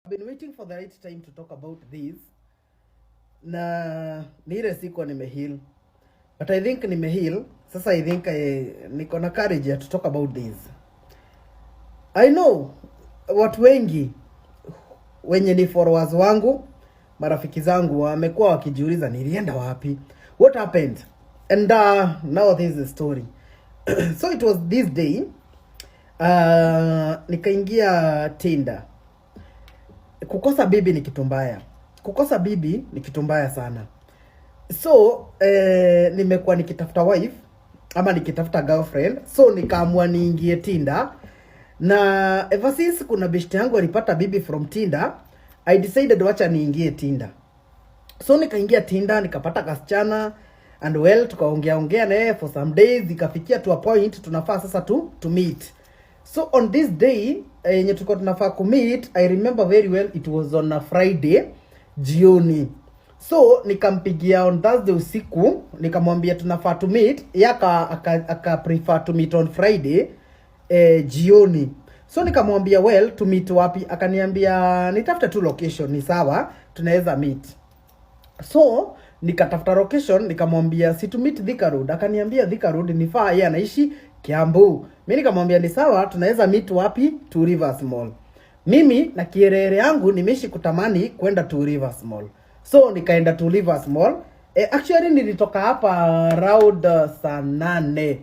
I've been waiting for the right time to talk about this. Na ni ile siku nimeheal. But I think nimeheal. Sasa I think niko na courage to talk about this. I know watu wengi wenye ni followers wangu, marafiki zangu wamekuwa wakijiuliza nilienda wapi? What happened? And now this is the story. So it was this day nikaingia Tinder. Kukosa bibi ni kitu mbaya. Kukosa bibi ni kitu mbaya sana. So nimekuwa nikitafuta wife ama nikitafuta girlfriend. So nikaamua niingie Tinder. Na ever since kuna beshte yangu alipata bibi from Tinder, I decided wacha niingie Tinder. So nikaingia Tinder, nikapata kasichana and well tukaongea na yeye for some days, ikafikia to a point tunafaa sasa to meet. So on this day yenye tulikuwa tunafaa ku meet, I remember very well it was on a Friday jioni. So nikampigia on Thursday usiku, nikamwambia tunafaa to meet, yaka aka prefer to meet on Friday jioni. So nikamwambia well to meet wapi, akaniambia nitafuta tu location ni sawa, tunaweza meet. So nikatafuta location, nikamwambia si to meet Thika Road, akaniambia Thika Road ni far, yeye anaishi Kiambu. Mimi nikamwambia ni sawa, tunaweza meet wapi? Two Rivers Mall. Mimi na kierere yangu nimeishi kutamani kwenda Two Rivers Mall. So nikaenda Two Rivers Mall. Actually nilitoka hapa around saa 8.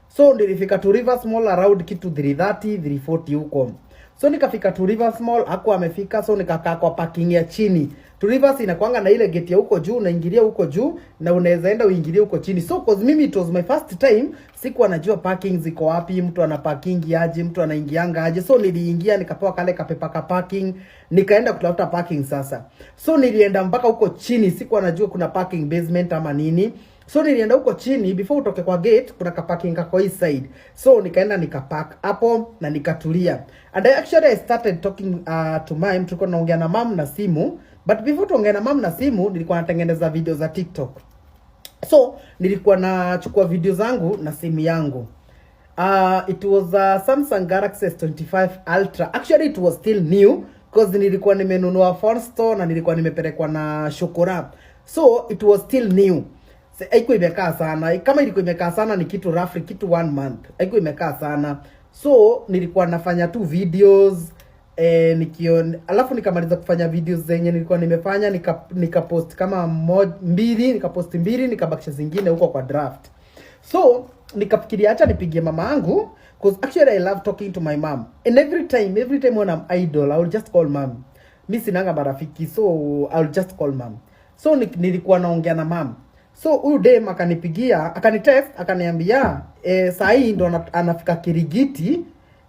So nilifika Two Rivers Mall around kitu 3:30, 3:40 huko. So nikafika Two Rivers Mall, hakuwa amefika, so nikakaa kwa parking ya chini. Two Rivers inakuanga na ile gate ya huko juu, unaingilia huko juu na unaweza enda uingilie huko chini. So cause mimi it was my first time, sikuwa najua parking ziko wapi, mtu ana parking aje, mtu anaingianga aje. So niliingia nikapewa kale kapepa ka parking, nikaenda kutafuta parking sasa. So nilienda mpaka huko chini, sikuwa najua kuna parking basement ama nini. So nilienda huko chini, before utoke kwa gate kuna ka parking kako east side. So nikaenda nikapark hapo na nikatulia. And I started talking to mom, tulikuwa tunaongea na mom na simu. But before tuongea na mom na simu, nilikuwa natengeneza video za TikTok. So nilikuwa nachukua video zangu na simu yangu. It was a Samsung Galaxy S25 Ultra. Actually it was still new because nilikuwa nimenunua phone store na nilikuwa nimepelekwa na Shokora. So it was still new. Haikuwa imekaa sana. Kama ilikuwa imekaa sana ni kitu roughly kitu 1 month. Haikuwa imekaa sana. So nilikuwa nafanya tu videos alafu nikamaliza kufanya videos zenye nilikuwa nimefanya, nikapost kama 2, nikapost 2, nikabakisha zingine huko kwa draft. So nikafikiria acha nipigie mama yangu because actually I love talking to my mom. And every time when I'm idle, I will just call mom. Mimi sinanga marafiki, so I'll just call mom. So nilikuwa naongea na mom. So huyu dem akanipigia, akanitext, akaniambia saa hii ndo anafika Kirigiti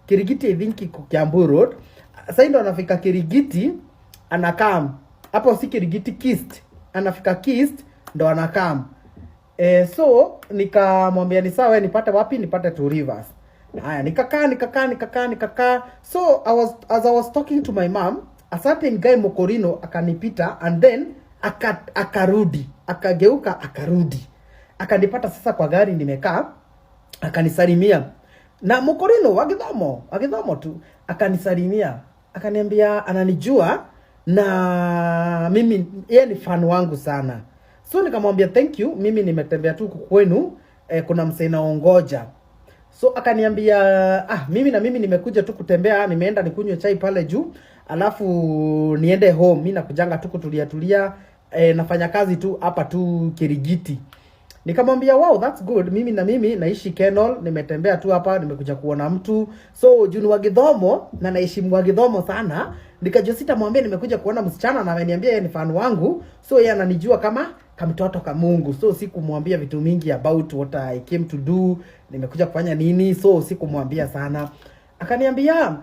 I think iko Kiambu Road. Sasa ndo anafika Kirigiti, anakam. Hapo si Kirigiti Kist. Anafika Kist ndo anakam. So nikamwambia ni sawa, nipate wapi? Nipate Two Rivers. Haya, nikakaa. So as I was talking to my mom, a certain guy Mokorino akanipita and then akarudi. Akageuka akarudi. Akanipata sasa kwa gari nimekaa, akanisalimia. Na Mokorino wagidhomo tu akanisalimia. Akaniambia ananijua na mimi yeye ni fan wangu sana. So nikamwambia thank you, mimi nimetembea tu kwenu, kuna msee naongoja. So akaniambia mimi nimekuja tu kutembea, nimeenda nikunywe chai pale juu, alafu niende home. Mimi nakujanga tu kutulia, nafanya kazi tu hapa tu Kirigiti. Nikamwambia wow, that's good. Mimi naishi Kenol, nimetembea tu hapa, nimekuja kuona mtu. So juni wa Githomo na naishi mwa Githomo sana. Nikajua sitamwambia nimekuja kuona msichana na ameniambia yeye ni fan wangu. So yeye ananijua kama mtoto kama Mungu. So sikumwambia vitu mingi about what I came to do, nimekuja kufanya nini. So sikumwambia sana. Akaniambia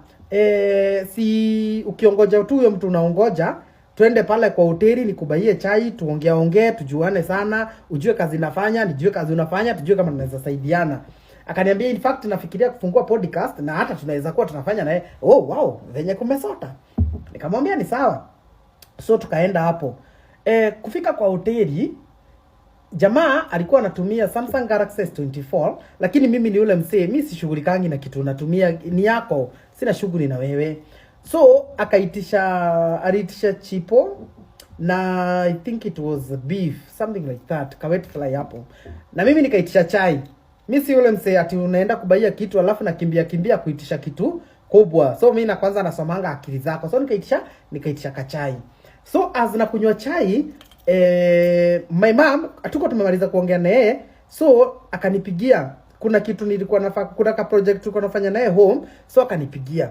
si ukiongoja tu huyo mtu unaongoja, twende pale kwa hoteli nikubaie chai, tuongee, tujuane sana, ujue kazi nafanya, nijue kazi unafanya, tujue kama tunaweza saidiana. Akaniambia in fact nafikiria kufungua podcast na hata tunaweza kuwa tunafanya naye. Oh wow, venye kumesota. Nikamwambia ni sawa. So tukaenda hapo. Kufika kwa hoteli, jamaa alikuwa anatumia Samsung Galaxy S24, lakini mimi ni yule msee, mimi sishughulikangi na kitu natumia ni yako, sina shughuli na wewe. So aliitisha chipo na I think it was beef, something like that, kawet fly hapo. Na mimi nikaitisha chai. Mimi si yule msee ati unaenda kubaia kitu alafu nakimbia kuitisha kitu kubwa. So mimi na kwanza nasomanga akili zako. So nikaitisha kachai. So as na kunywa chai, my mom atuko tumemaliza kuongea na yeye. So akanipigia, kuna kitu nilikuwa nafanya, kuna ka project tulikuwa nafanya naye home. So akanipigia.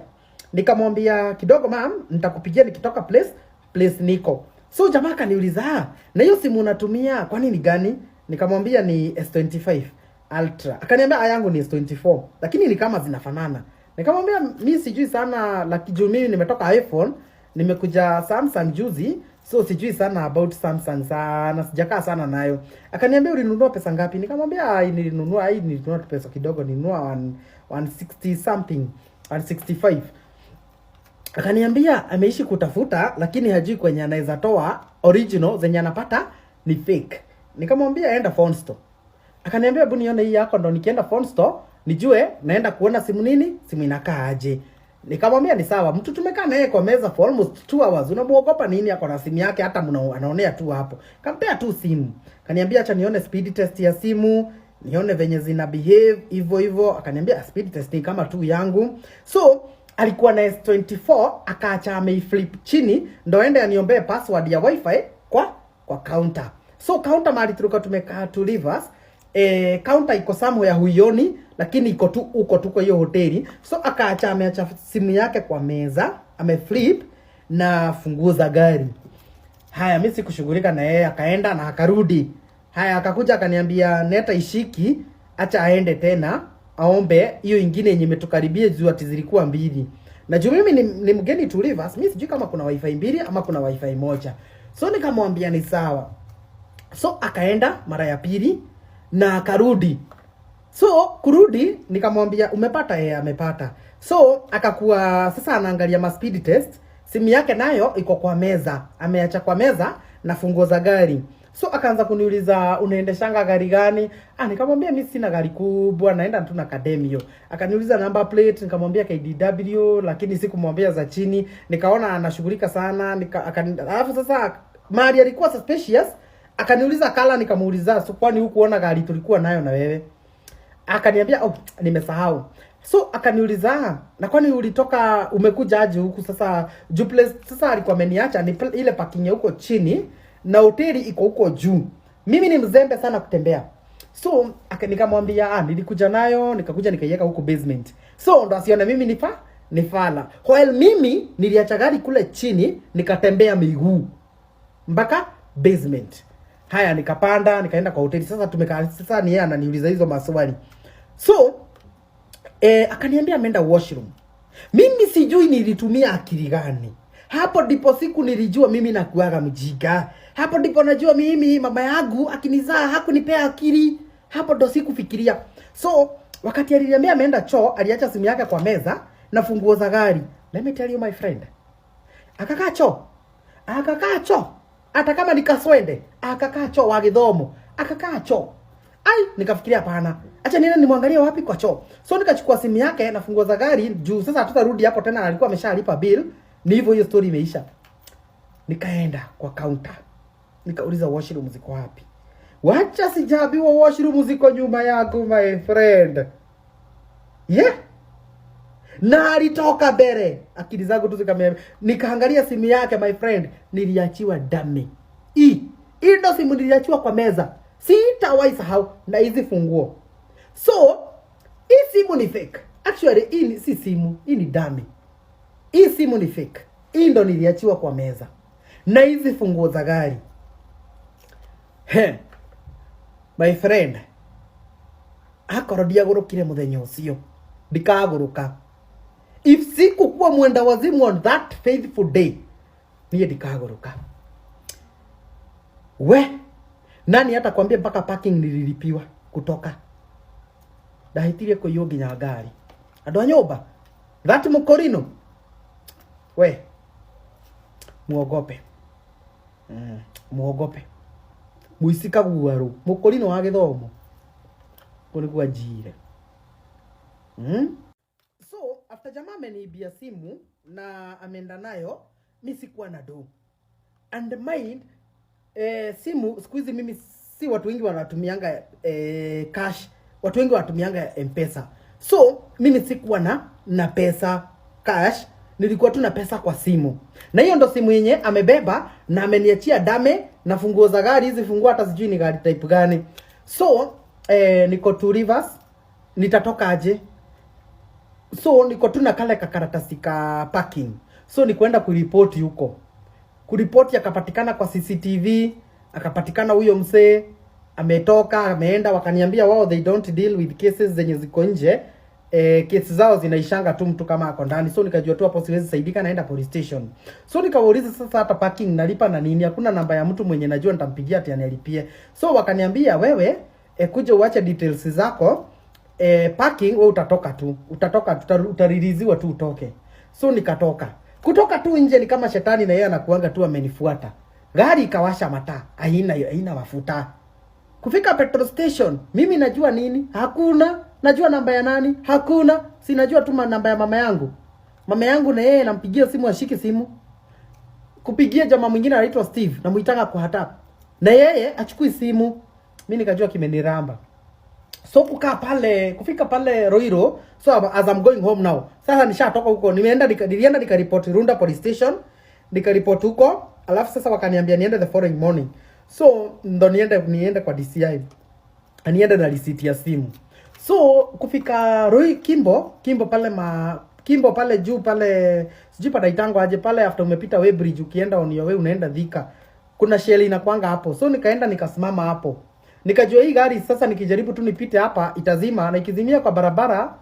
Nikamwambia kidogo mom, nitakupigia nikitoka place niko. So jamaa akaniuliza, na hiyo simu unatumia kwani ni gani? Nikamwambia ni S25 Ultra. Akaniambia yangu ni S24, lakini ni kama zinafanana. Nikamwambia mimi sijui sana, lakini mimi nimetoka iPhone, nimekuja Samsung juzi, so sijui sana about Samsung sana, sijakaa sana nayo. Akaniambia ulinunua pesa ngapi? Nikamwambia nilinunua pesa kidogo, nilinunua 160 something, 165. Akaniambia ameishi kutafuta lakini hajui kwenye anaweza toa original zenye anapata ni fake. Nikamwambia enda phone store. Akaniambia hebu nione hii yako, ndo nikienda phone store nijue naenda kuona simu nini, simu inakaa aje. Nikamwambia ni sawa. Mtu tumekaa naye kwa meza for almost 2 hours. Unamuogopa nini? Ako na simu yake, hata anaonea tu hapo. Kampea tu simu. Akaniambia acha nione speed test ya simu, nione venye zina behave hivyo. Akaniambia speed test ni kama tu yangu. So alikuwa na S24, akaacha ameiflip chini ndo ende aniombee password ya wifi kwa counter. So counter mahali tulikuwa tumekaa tu Rivers, counter iko somewhere huioni, lakini iko tu kwa hiyo hoteli. So akaacha ameacha simu yake kwa meza, ameflip na funguo za gari. Haya mimi sikushughulika na yeye, akaenda na akarudi. Haya akakuja akaniambia neta ishiki, acha aende tena aombe hiyo ingine yenye imetukaribia juu ati zilikuwa 2. Na juu mimi ni mgeni tu Rivers, mimi sijui kama kuna wifi 2 ama kuna wifi moja. So nikamwambia ni sawa. So akaenda mara ya pili na akarudi. So kurudi nikamwambia umepata? Amepata. So akakuwa sasa anaangalia ma speed test, simu yake nayo iko kwa meza, ameacha kwa meza na funguo za gari. So akaanza kuniuliza unaendeshanga gari gani? Nikamwambia mimi sina gari kubwa, naenda tu na Academio. Akaniuliza number plate, nikamwambia KDW, lakini sikumwambia za chini. Nikaona anashughulika sana, alafu sasa mali alikuwa suspicious. Akaniuliza kala, nikamuuliza so kwani hukuona gari tulikuwa nayo na wewe? Akaniambia nimesahau. So akaniuliza na kwani ulitoka umekuja aje huku sasa? Juple sasa alikuwa ameniacha ni ile parking huko chini na hoteli iko huko juu. Mimi ni mzembe sana kutembea. So nikamwambia nilikuja nayo, nikakuja nikaiweka huko basement. So ndo asione mimi ni fala. While mimi niliacha gari kule chini, nikatembea miguu mpaka basement. Haya nikapanda, nikaenda kwa hoteli. Sasa tumekaa, sasa ni yeye ananiuliza hizo maswali. So akaniambia ameenda washroom. Mimi sijui nilitumia akili gani. Hapo ndipo siku nilijua mimi nakuaga mjinga. Hapo ndipo najua mimi mama yangu akinizaa hakunipea akili. Hapo ndo sikufikiria. So wakati aliniambia ameenda choo, aliacha simu yake kwa meza na funguo za gari. Let me tell you my friend. Akakaa choo. Hata kama nikaswende, akakaa choo wa Githomo. Akakaa choo. Nikafikiria hapana. Acha niende nimwangalie wapi kwa choo. So nikachukua simu yake na funguo za gari juu sasa hatutarudi hapo tena, alikuwa ameshalipa bill. Ni hivyo, hiyo story imeisha. Nikaenda kwa counter. Nikauliza washroom ziko wapi? Wacha sijaambiwa washroom ziko nyuma yangu my friend. Na alitoka mbele. Akili zangu tu nikaangalia simu yake my friend, niliachiwa dame. Hii ndo simu niliachiwa kwa meza. Sitawahi sahau na hizi funguo. So, hii simu ni fake. Actually, hii si simu, hii ni dame. Hii simu ni fake. Hii ndo niliachiwa kwa meza. Na hizi funguo za gari. My friend. Akorodia gurukire muthenya ucio. Ndikaguruka. If sikukuwa mwenda wazimu on that faithful day, niye ndikaguruka. Nani hata kwambia mpaka parking nililipiwa kutoka. Ndahitirie kuiyo nginya ngari. Andu a nyumba. That mukorino. Muogope. Muogope. Muisika guaru. Mukorino wa Githomo. Kulikuwa jire. So, after jamaa ameniibia simu, na ameenda nayo, mimi sikuwa na do. And mind simu siku hizi mimi si watu wengi wanatumianga cash, watu wengi wanatumianga M-Pesa. So mimi sikuwa na pesa cash, nilikuwa tu na pesa kwa simu. Na hiyo ndo simu yenye amebeba na ameniachia dame na funguo za gari. Hizi funguo hata sijui ni gari type gani. So niko to Rivers, nitatoka aje? So niko tu na kale kakaratasi ka parking. So nikuenda kuripoti huko. Kuripoti akapatikana kwa CCTV, akapatikana huyo msee ametoka, ameenda, wakaniambia wao they don't deal with cases zenye ziko nje. Kesi zao zinaishanga tu mtu kama ako ndani. So nikajua tu hapo siwezi saidika, naenda police station. So nikawauliza sasa hata parking nalipa na nini? Hakuna namba ya mtu mwenye najua nitampigia ati anilipie. So wakaniambia wewe kuja uache details zako, parking wewe utatoka tu. Utariliziwa tu utoke. So nikatoka. Kutoka tu nje ni kama shetani na yeye anakuanga tu amenifuata. Gari ikawasha mataa, haina mafuta. Kufika petrol station, mimi najua nini? Hakuna. Najua namba ya nani? Hakuna. Sinajua tu namba ya mama yangu. Mama yangu na yeye nampigia simu ashiki simu. Kupigia jamaa mwingine anaitwa Steve, namuitanga kwa WhatsApp. Na yeye achukui simu. Mimi nikajua kimeniramba. So kufika pale Roiro, so as I'm going home now. Sasa nishatoka huko, nilienda nikaripoti Runda police station, nikaripoti huko, alafu sasa wakaniambia niende the following morning. So ndo niende kwa DCI. Niende na receipt ya simu. So kufika Kimbo pale juu pale sijui panaitangwa aje pale after umepita Weybridge ukienda on your way unaenda Thika. Kuna shell inakuanga hapo. So nikaenda nikasimama hapo. Nikajua hii gari sasa nikijaribu tu nipite hapa itazima, na ikizimia kwa barabara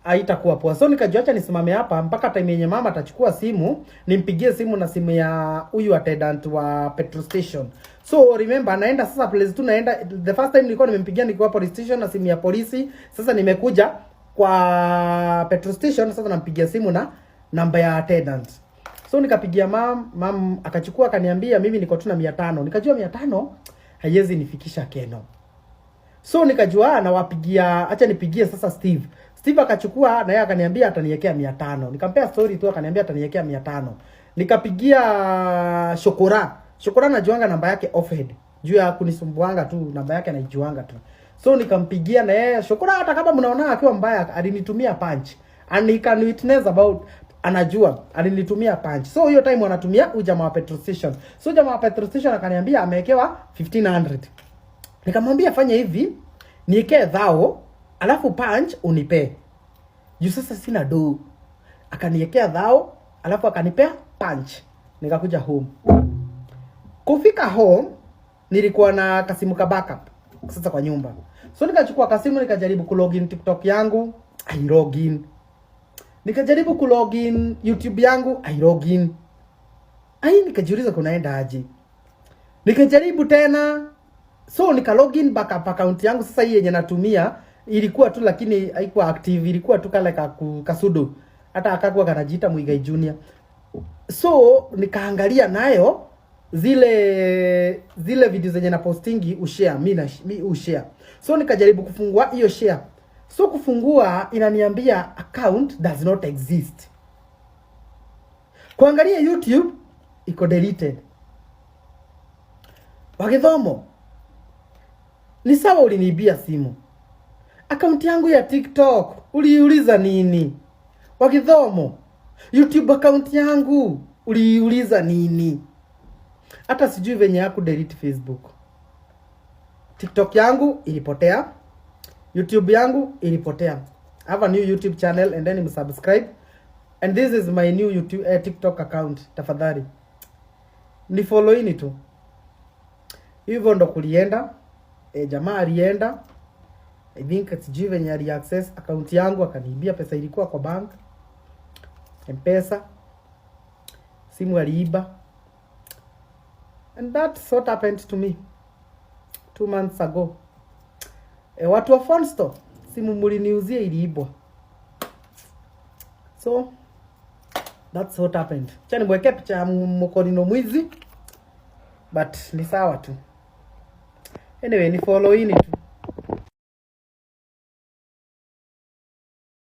haitakuwa poa. So nikajua acha nisimame hapa mpaka time yenye mama atachukua simu, nimpigie simu na simu ya huyu attendant wa petrol station. So remember naenda sasa place tu naenda, the first time nilikuwa nimempigia nikiwa police station na simu ya polisi. Sasa nimekuja kwa petrol station, sasa nampigia simu na namba ya attendant. So nikapigia mam akachukua akaniambia mimi niko tu na 500. Nikajua 500 haiwezi nifikisha Keno. So nikajua nawapigia, acha nipigie sasa Steve. Steve akachukua na yeye akaniambia ataniwekea 500. Nikampea story tu akaniambia ataniwekea 500. Nikapigia Shokora najuanga namba yake offhead. Juu ya kunisumbuanga tu, namba yake anaijuanga tu. So nikampigia na yeye Shokora, hata kama mnaona akiwa mbaya alinitumia punch. And he can witness about, anajua alinitumia punch. So hiyo time wanatumia ujamaa wa petrol station. So jamaa wa petrol station akaniambia amewekewa 1500. Nikamwambia fanya hivi, niwekee dhao, alafu punch unipe. Juu sasa sina do. Akaniwekea dhao, alafu akanipea punch. Nikakuja home. Kufika home, nilikuwa na kasimu ka backup sasa kwa nyumba. So nikachukua kasimu nikajaribu kulogin TikTok yangu, I login. Nikajaribu kulogin YouTube yangu, I login. Nikajiuliza kunaenda aje. Nikajaribu tena. So nika login backup account yangu sasa hii yenye natumia ilikuwa tu lakini haikuwa active, ilikuwa tu kale kasudo. Hata akakuwa kanajiita Muigai Junior. So nikaangalia nayo zile video zenye na postingi ushare, mimi ushare. So nikajaribu kufungua hiyo share. So kufungua inaniambia account does not exist. Kuangalia YouTube iko deleted. Wagithomo, ni sawa uliniibia simu. Account yangu ya TikTok uliuliza nini? Wagithomo, YouTube account yangu uliuliza nini? Hata sijui venye yako delete Facebook. TikTok yangu ilipotea. YouTube yangu ilipotea. I have a new YouTube channel and then subscribe. And this is my new YouTube TikTok account. Tafadhali ni follow ini tu. Hivyo ndo kulienda. Jamaa alienda. I think sijui venye ali access account yangu akaniibia pesa ilikuwa kwa bank. M-Pesa. Simu aliiba. And that's what happened to me 2 months ago. Watu wa phone store, simu mliniuzia iliibwa. So that's what happened. Chani mweke picha mkonino mwizi, but ni sawa tu. Anyway, ni follow ini tu.